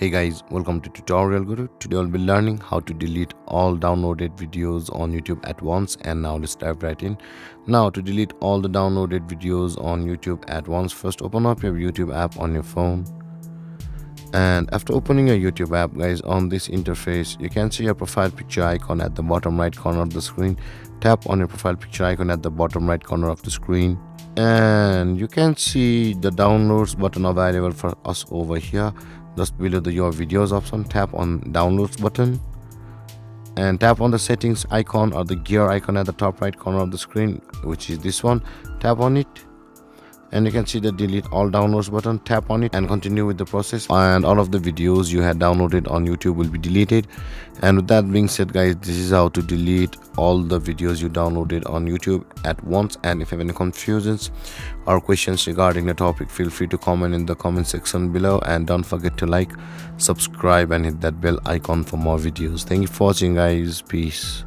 Hey guys, welcome to Tutorial Guru. Today I'll be learning how to delete all downloaded videos on YouTube at once. And now let's dive right in. Now to delete all the downloaded videos on YouTube at once, first open up your YouTube app on your phone. And after opening your YouTube app, guys, on this interface you can see your profile picture icon at the bottom right corner of the screen. Tap on your profile picture icon at the bottom right corner of the screen, and you can see the downloads button available for us over here just below the your videos option. Tap on downloads button and tap on the settings icon or the gear icon at the top right corner of the screen, which is this one. Tap on it and you can see the delete all downloads button. Tap on it and continue with the process, and all of the videos you had downloaded on YouTube will be deleted. And with that being said, guys, this is how to delete all the videos you downloaded on YouTube at once. And if you have any confusions or questions regarding the topic, feel free to comment in the comment section below, and don't forget to like, subscribe and hit that bell icon for more videos. Thank you for watching, guys. Peace.